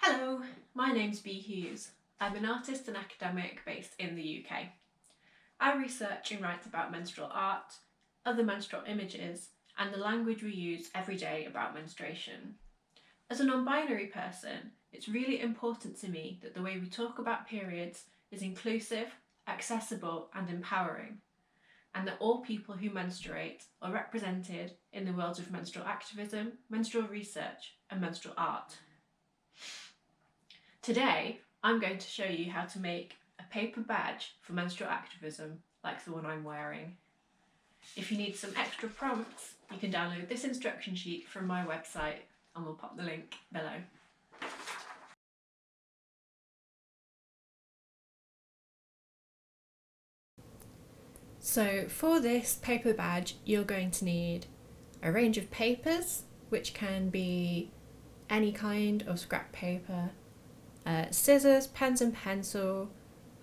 Hello, my name's Hughes. I'm an artist and academic based in the UK. I research and write about menstrual art, other menstrual images, and the language we use every day about menstruation. As a non-binary person, it's really important to me that the way we talk about periods is inclusive, accessible, and empowering, and that all people who menstruate are represented in the worlds of menstrual activism, menstrual research, and menstrual art. Today, I'm going to show you how to make a paper badge for menstrual activism like the one I'm wearing. If you need some extra prompts, you can download this instruction sheet from my website and we'll pop the link below. So for this paper badge, you're going to need a range of papers, which can be any kind of scrap paper, scissors, pens and pencil,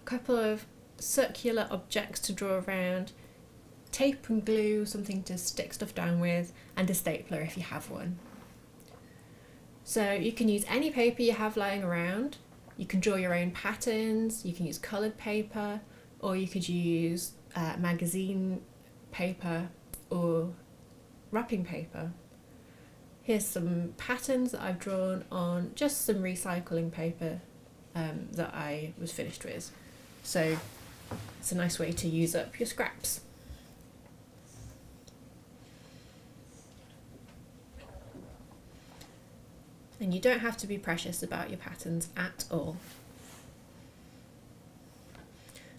a couple of circular objects to draw around, tape and glue, something to stick stuff down with, and a stapler if you have one. So you can use any paper you have lying around. You can draw your own patterns, you can use coloured paper, or you could use magazine paper or wrapping paper. Here's some patterns that I've drawn on just some recycling paper that I was finished with. So it's a nice way to use up your scraps. And you don't have to be precious about your patterns at all.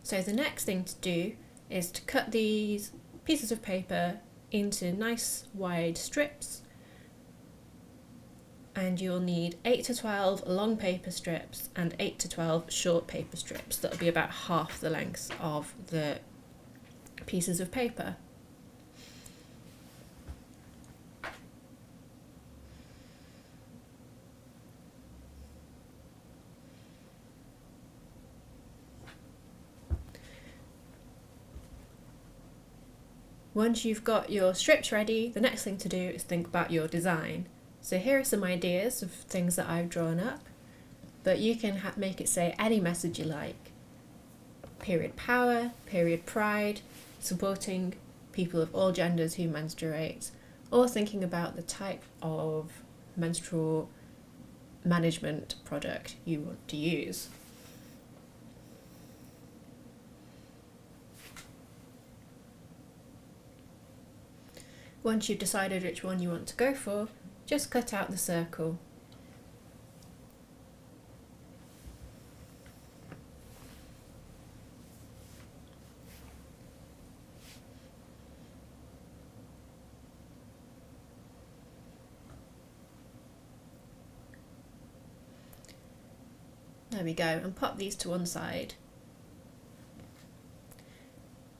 So the next thing to do is to cut these pieces of paper into nice wide strips, and you'll need 8 to 12 long paper strips and 8 to 12 short paper strips. That'll be about half the length of the pieces of paper. Once you've got your strips ready, the next thing to do is think about your design. So here are some ideas of things that I've drawn up, but you can make it say any message you like. Period power, period pride, supporting people of all genders who menstruate, or thinking about the type of menstrual management product you want to use. Once you've decided which one you want to go for, just cut out the circle. There we go, and pop these to one side.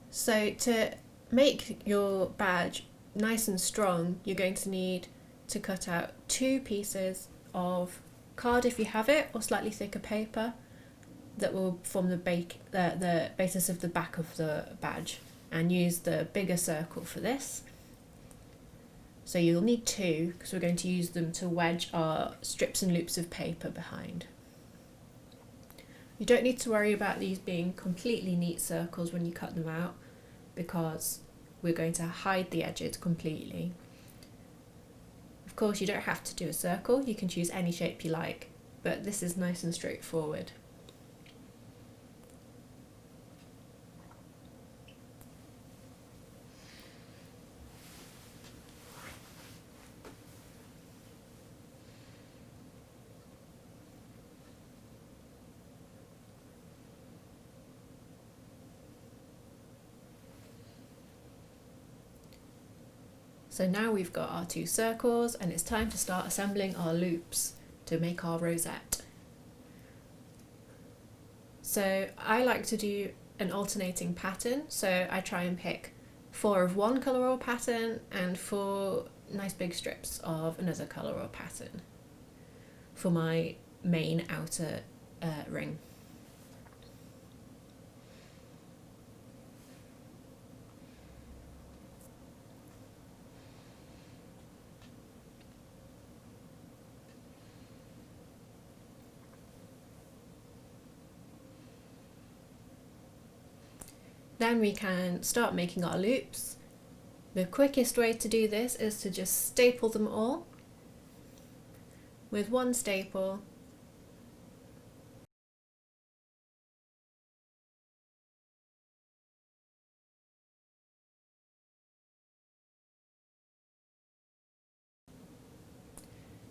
So to make your badge nice and strong, you're going to need to cut out 2 pieces of card if you have it, or slightly thicker paper that will form the basis of the back of the badge, and use the bigger circle for this. So you'll need 2 because we're going to use them to wedge our strips and loops of paper behind. You don't need to worry about these being completely neat circles when you cut them out, because we're going to hide the edges completely. Of course, you don't have to do a circle, you can choose any shape you like, but this is nice and straightforward. So now we've got our 2 circles, and it's time to start assembling our loops to make our rosette. So I like to do an alternating pattern, so I try and pick 4 of one colour or pattern and 4 nice big strips of another colour or pattern for my main outer ring. Then we can start making our loops. The quickest way to do this is to just staple them all with one staple.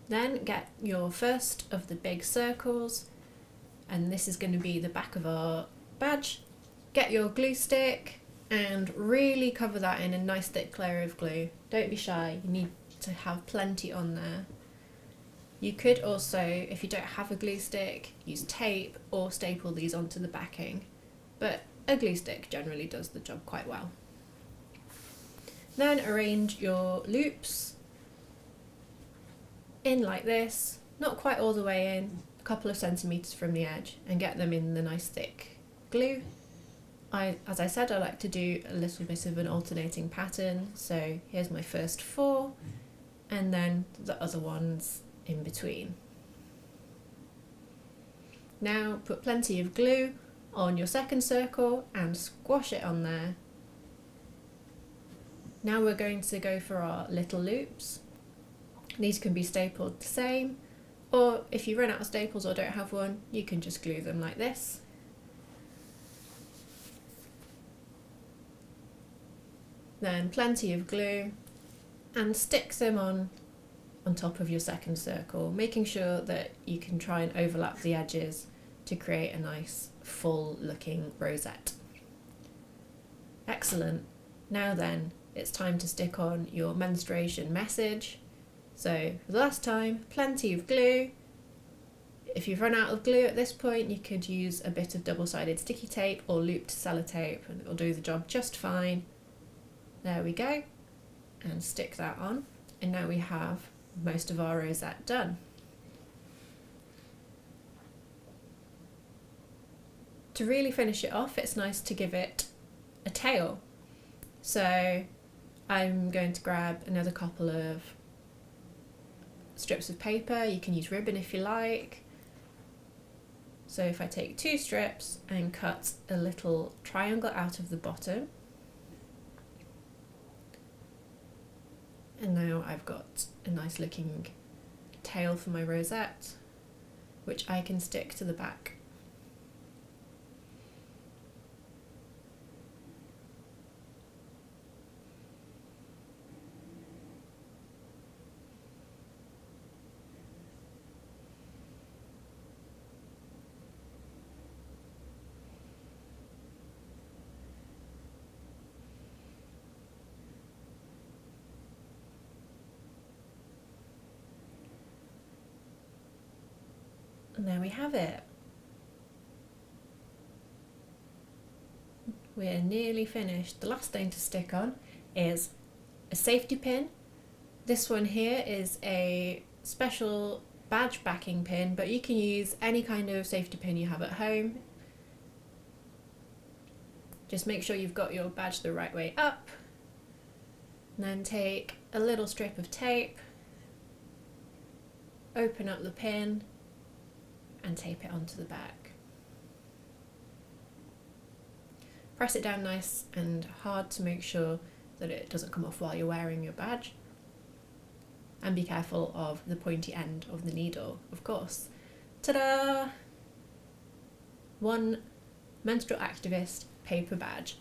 Then get your first of the big circles, and this is going to be the back of our badge. Get your glue stick and really cover that in a nice thick layer of glue. Don't be shy, you need to have plenty on there. You could also, if you don't have a glue stick, use tape or staple these onto the backing, but a glue stick generally does the job quite well. Then arrange your loops in like this, not quite all the way in, a couple of centimetres from the edge, and get them in the nice thick glue. As I said, I like to do a little bit of an alternating pattern, so here's my first 4 and then the other ones in between. Now put plenty of glue on your second circle and squash it on there. Now we're going to go for our little loops. These can be stapled the same, or if you run out of staples or don't have one, you can just glue them like this. Then plenty of glue and stick them on top of your second circle, making sure that you can try and overlap the edges to create a nice full looking rosette. Excellent. Now then, it's time to stick on your menstruation message. So for the last time, plenty of glue. If you've run out of glue at this point, you could use a bit of double-sided sticky tape or looped sellotape and it'll do the job just fine. There we go, and stick that on, and now we have most of our rosette done. To really finish it off, it's nice to give it a tail. So I'm going to grab another couple of strips of paper. You can use ribbon if you like. So if I take 2 strips and cut a little triangle out of the bottom, and now I've got a nice looking tail for my rosette, which I can stick to the back. And there we have it. We're nearly finished. The last thing to stick on is a safety pin. This one here is a special badge backing pin, but you can use any kind of safety pin you have at home. Just make sure you've got your badge the right way up. And then take a little strip of tape, open up the pin, and tape it onto the back. Press it down nice and hard to make sure that it doesn't come off while you're wearing your badge. And be careful of the pointy end of the needle, of course. Ta-da! One menstrual activist paper badge.